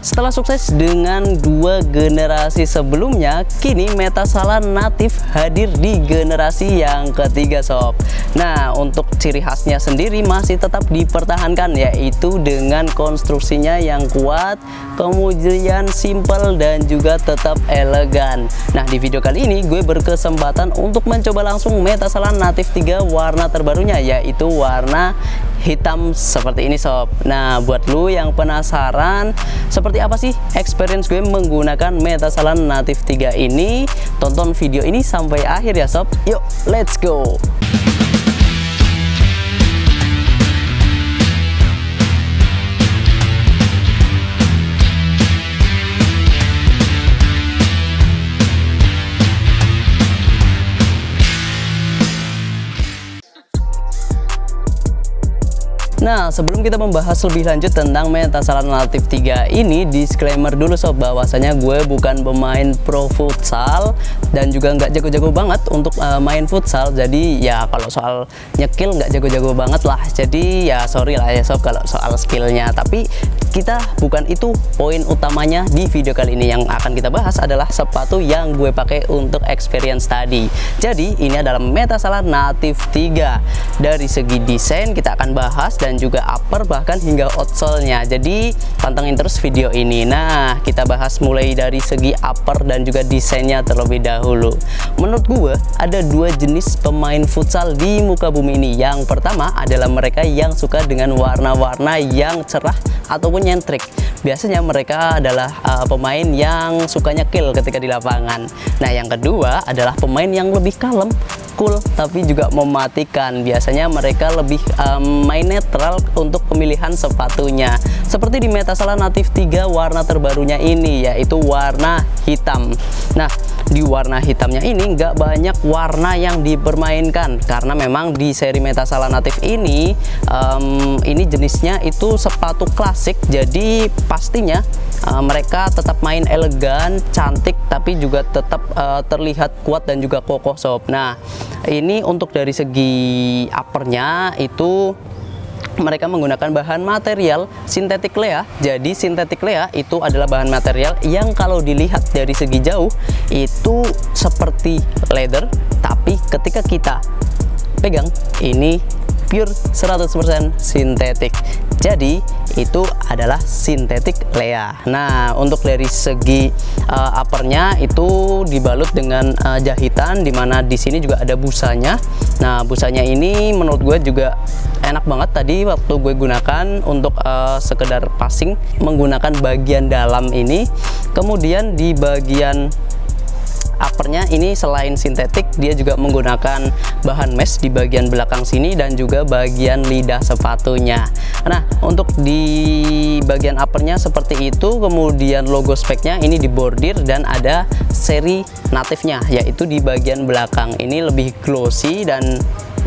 Setelah sukses dengan dua generasi sebelumnya, kini Metasalah Native hadir di generasi yang ketiga sob. Nah, untuk ciri khasnya sendiri masih tetap dipertahankan, yaitu dengan konstruksinya yang kuat, kemudian simple dan juga tetap elegan. Nah, di video kali ini gue berkesempatan untuk mencoba langsung Metasalah Native 3 warna terbarunya, yaitu warna hitam seperti ini sob. Nah, buat lu yang penasaran seperti apa sih experience gue menggunakan Metasalah Native 3 ini, tonton video ini sampai akhir ya sob. Yuk, let's go. Nah, sebelum kita membahas lebih lanjut tentang Metasalah Native 3 ini, disclaimer dulu sob, bahwasanya gue bukan pemain pro futsal dan juga nggak jago-jago banget untuk main futsal. Jadi ya kalau soal nyekil nggak jago-jago banget lah. Jadi ya sorry lah ya sob kalau soal skillnya. Tapi kita bukan itu poin utamanya di video kali ini. Yang akan kita bahas adalah sepatu yang gue pakai untuk experience tadi. Jadi ini adalah Metasalah Native 3. Dari segi desain kita akan bahas dan juga upper bahkan hingga outsole-nya. Jadi pantengin terus video ini. Nah, kita bahas mulai dari segi upper dan juga desainnya terlebih dahulu. Menurut gue ada dua jenis pemain futsal di muka bumi ini. Yang pertama adalah mereka yang suka dengan warna-warna yang cerah ataupun nyentrik. Biasanya mereka adalah pemain yang suka nyekil ketika di lapangan. Nah, yang kedua adalah pemain yang lebih kalem, cool, tapi juga mematikan. Biasanya mereka lebih main netral untuk pemilihan sepatunya. Seperti di Metasalah Native 3 warna terbarunya ini, yaitu warna hitam. Nah, di warna hitamnya ini nggak banyak warna yang dipermainkan, karena memang di seri Metasalah Native ini jenisnya itu sepatu klasik. Jadi pastinya mereka tetap main elegan, cantik, tapi juga tetap terlihat kuat dan juga kokoh sob. Nah, ini untuk dari segi uppernya itu mereka menggunakan bahan material sintetik Lea. Jadi sintetik Lea itu adalah bahan material yang kalau dilihat dari segi jauh itu seperti leather, tapi ketika kita pegang ini pure 100% sintetik. Jadi itu adalah sintetik Lea. Nah, untuk dari segi uppernya itu dibalut dengan jahitan, dimana di sini juga ada busanya. Nah, busanya ini menurut gue juga enak banget. Tadi waktu gue gunakan untuk sekedar passing menggunakan bagian dalam ini. Kemudian di bagian uppernya ini selain sintetik, dia juga menggunakan bahan mesh di bagian belakang sini dan juga bagian lidah sepatunya. Nah, untuk di bagian uppernya seperti itu. Kemudian logo speknya ini dibordir dan ada seri natifnya, yaitu di bagian belakang ini lebih glossy dan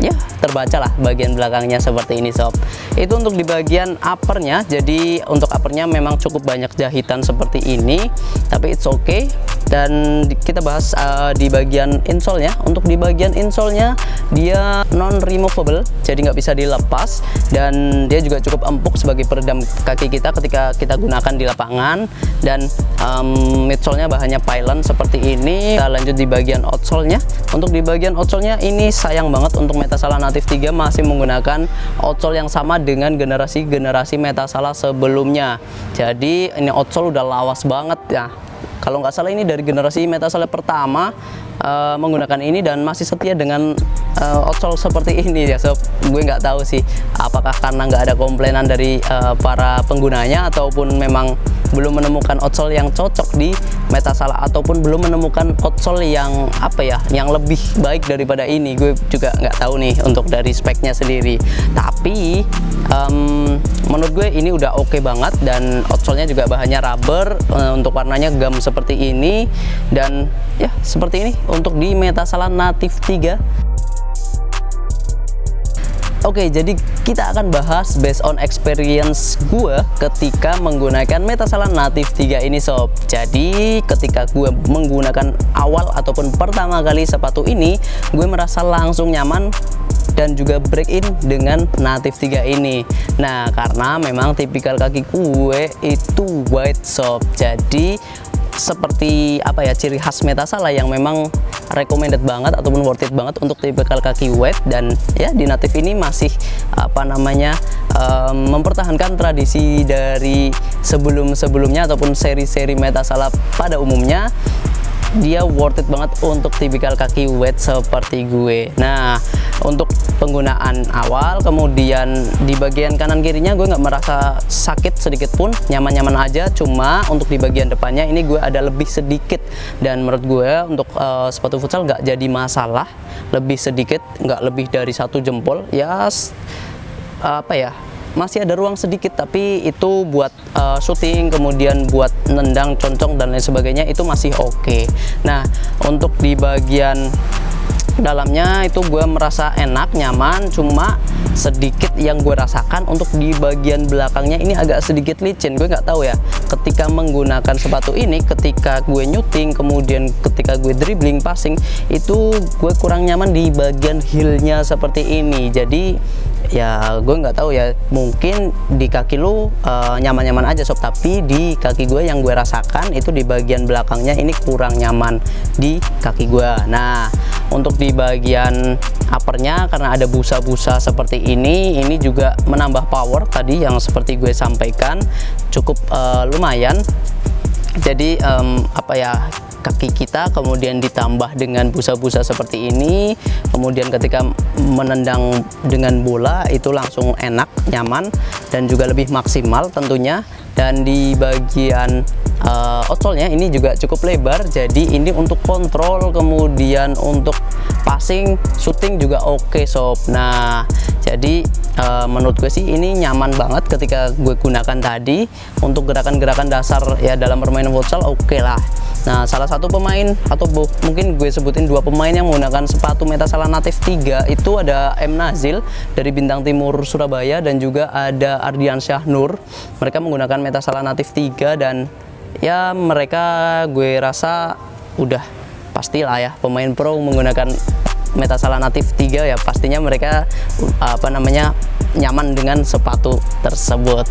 ya terbaca lah bagian belakangnya seperti ini sob. Itu untuk di bagian uppernya. Jadi untuk uppernya memang cukup banyak jahitan seperti ini, tapi it's okay. Dan kita bahas di bagian insole-nya. Untuk di bagian insole-nya dia non removable, jadi nggak bisa dilepas, dan dia juga cukup empuk sebagai peredam kaki kita ketika kita gunakan di lapangan. Dan midsole-nya bahannya pylon seperti ini. Kita lanjut di bagian outsole-nya. Untuk di bagian outsole-nya ini sayang banget untuk Metasalah Native 3 masih menggunakan outsole yang sama dengan generasi Metasalah sebelumnya. Jadi ini outsole udah lawas banget ya. Kalau nggak salah ini dari generasi Metasalah pertama menggunakan ini dan masih setia dengan outsole seperti ini ya sob. Gue nggak tahu sih apakah karena nggak ada komplainan dari para penggunanya, ataupun memang belum menemukan outsole yang cocok di Metasalah, ataupun belum menemukan outsole yang apa ya, yang lebih baik daripada ini. Gue juga nggak tahu nih untuk dari speknya sendiri. Tapi menurut gue ini udah oke banget, dan outsole-nya juga bahannya rubber, untuk warnanya gam seperti ini, dan ya seperti ini untuk di Metasalah Native 3. Oke, jadi kita akan bahas based on experience gue ketika menggunakan Metasalah Native 3 ini sob. Jadi ketika gue menggunakan awal ataupun pertama kali sepatu ini, gue merasa langsung nyaman dan juga break in dengan Native 3 ini. Nah, karena memang tipikal kaki gue itu wide sob, jadi seperti apa ya, ciri khas Metasala yang memang recommended banget ataupun worth it banget untuk tipikal kaki wide. Dan ya di Native ini masih apa namanya mempertahankan tradisi dari sebelum-sebelumnya ataupun seri-seri Metasala pada umumnya. Dia worth it banget untuk tipikal kaki wide seperti gue. Nah, untuk penggunaan awal, kemudian di bagian kanan kirinya gue nggak merasa sakit sedikit pun, nyaman-nyaman aja. Cuma untuk di bagian depannya ini gue ada lebih sedikit, dan menurut gue untuk sepatu futsal nggak jadi masalah. Lebih sedikit, nggak lebih dari 1 jempol ya, apa ya, masih ada ruang sedikit, tapi itu buat shooting, kemudian buat nendang, concong dan lain sebagainya itu masih oke. Nah, untuk di bagian dalamnya itu gue merasa enak, nyaman, cuma sedikit yang gue rasakan untuk di bagian belakangnya ini agak sedikit licin. Gue nggak tahu ya, ketika menggunakan sepatu ini, ketika gue nyuting, kemudian ketika gue dribbling, passing, itu gue kurang nyaman di bagian heelnya seperti ini. Jadi ya gue nggak tahu ya, mungkin di kaki lu nyaman-nyaman aja sob, tapi di kaki gue yang gue rasakan itu di bagian belakangnya ini kurang nyaman di kaki gue. Nah, untuk di bagian uppernya karena ada busa-busa seperti ini juga menambah power tadi yang seperti gue sampaikan, cukup lumayan. Jadi apa ya, kaki kita kemudian ditambah dengan busa-busa seperti ini, kemudian ketika menendang dengan bola itu langsung enak, nyaman, dan juga lebih maksimal tentunya. Dan di bagian outsole-nya ini juga cukup lebar, jadi ini untuk kontrol, kemudian untuk passing, shooting juga oke sob. Nah, jadi menurut gue sih ini nyaman banget ketika gue gunakan tadi. Untuk gerakan-gerakan dasar ya dalam permainan futsal oke lah. Nah, salah satu pemain atau mungkin gue sebutin 2 pemain yang menggunakan sepatu Metasala Native 3 itu ada M. Nazil dari Bintang Timur Surabaya dan juga ada Ardiansyah Nur. Mereka menggunakan Metasala Native 3 dan ya mereka gue rasa udah pastilah ya pemain pro menggunakan Metasala Native 3 ya, pastinya mereka apa namanya nyaman dengan sepatu tersebut.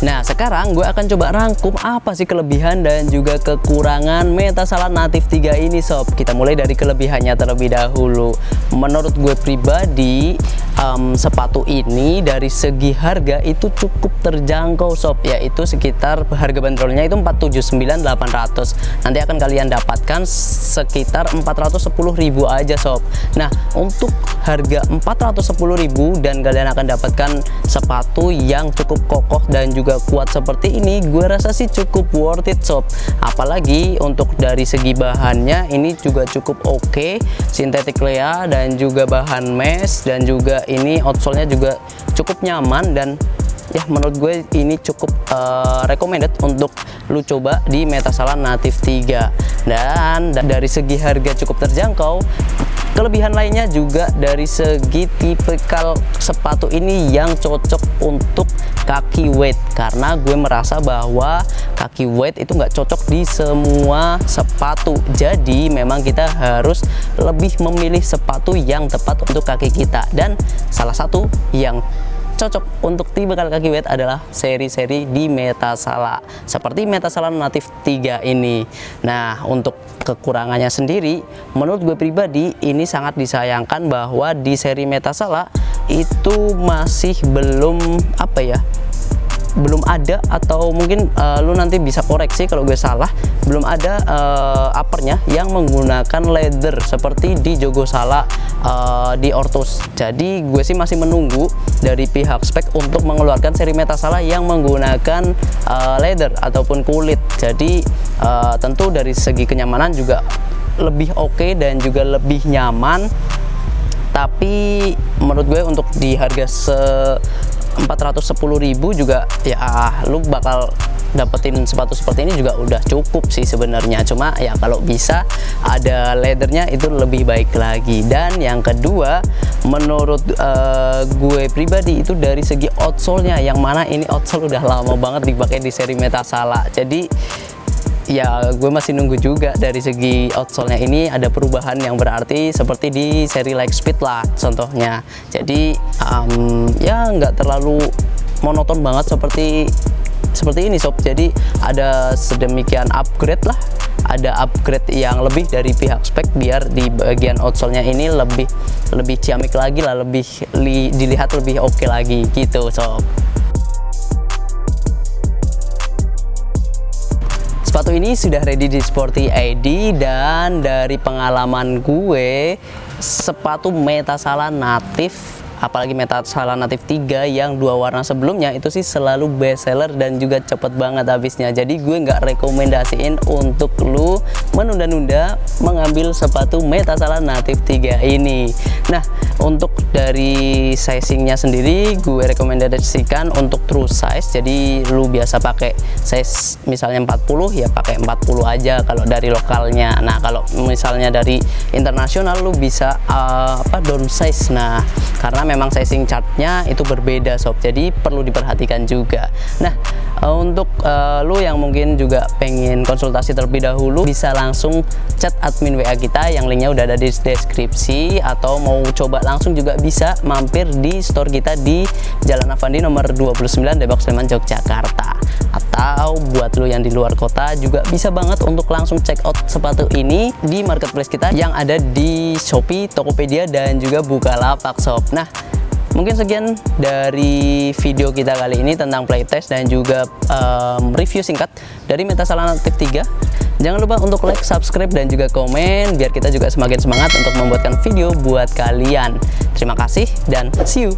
Nah, sekarang gue akan coba rangkum apa sih kelebihan dan juga kekurangan Metasala Native 3 ini sob. Kita mulai dari kelebihannya terlebih dahulu. Menurut gue pribadi, sepatu ini dari segi harga itu cukup terjangkau sob, yaitu sekitar harga bandrolnya itu 479.800. Nanti akan kalian dapatkan sekitar 410.000 aja sob. Nah, untuk harga 410.000 dan kalian akan dapatkan sepatu yang cukup kokoh dan juga kuat seperti ini, gue rasa sih cukup worth it sob. Apalagi untuk dari segi bahannya ini juga cukup oke, sintetik Lea dan juga bahan mesh, dan juga ini outsole-nya juga cukup nyaman. Dan ya menurut gue ini cukup recommended untuk lu coba di Metasala Native 3. Dan dari segi harga cukup terjangkau. Kelebihan lainnya juga dari segi tipikal sepatu ini yang cocok untuk kaki wide, karena gue merasa bahwa kaki wide itu nggak cocok di semua sepatu. Jadi memang kita harus lebih memilih sepatu yang tepat untuk kaki kita, dan salah satu yang cocok untuk tipikal kaki wide adalah seri-seri di Metasala seperti Metasala Native 3 ini. Nah, untuk kekurangannya sendiri menurut gue pribadi ini sangat disayangkan bahwa di seri Metasala itu masih belum apa ya, belum ada, atau mungkin lu nanti bisa koreksi kalau gue salah, belum ada uppernya yang menggunakan leather seperti di Jogosala di Ortus. Jadi gue sih masih menunggu dari pihak spek untuk mengeluarkan seri Metasala yang menggunakan leather ataupun kulit. Jadi tentu dari segi kenyamanan juga lebih oke dan juga lebih nyaman. Tapi menurut gue untuk di harga 410.000 juga ya lu bakal dapetin sepatu seperti ini juga udah cukup sih sebenarnya. Cuma ya kalau bisa ada leathernya itu lebih baik lagi. Dan yang kedua menurut gue pribadi itu dari segi outsole-nya, yang mana ini outsole udah lama banget dipakai di seri Metasala. Jadi ya gue masih nunggu juga dari segi outsole-nya ini ada perubahan yang berarti seperti di seri Lightspeed lah contohnya. Jadi ya nggak terlalu monoton banget seperti ini sob. Jadi ada sedemikian upgrade lah, ada upgrade yang lebih dari pihak spek biar di bagian outsole-nya ini lebih ciamik lagi lah, lebih dilihat lebih oke lagi gitu sob. Sepatu ini sudah ready di Sporty ID, dan dari pengalaman gue, sepatu Metasala Native, apalagi Metasala Native 3 yang 2 warna sebelumnya itu sih selalu best seller dan juga cepet banget habisnya. Jadi gue nggak rekomendasiin untuk lu menunda-nunda mengambil sepatu Metasala Native 3 ini. Nah, untuk dari sizingnya sendiri gue rekomendasikan untuk true size. Jadi lu biasa pakai size misalnya 40 ya pakai 40 aja kalau dari lokalnya. Nah, kalau misalnya dari internasional lu bisa downsize. Nah, karena memang sizing chartnya itu berbeda sob, jadi perlu diperhatikan juga. Nah, untuk lu yang mungkin juga pengen konsultasi terlebih dahulu, bisa langsung chat admin WA kita yang linknya udah ada di deskripsi, atau mau coba langsung juga bisa mampir di store kita di Jalan Avandi nomor 29 Depok Sleman Yogyakarta. Atau buat lu yang di luar kota juga bisa banget untuk langsung check out sepatu ini di marketplace kita yang ada di Shopee, Tokopedia, dan juga Bukalapak sob. Nah, mungkin sekian dari video kita kali ini tentang playtest dan juga review singkat dari Metasala Native 3. Jangan lupa untuk like, subscribe, dan juga komen biar kita juga semakin semangat untuk membuatkan video buat kalian. Terima kasih dan see you.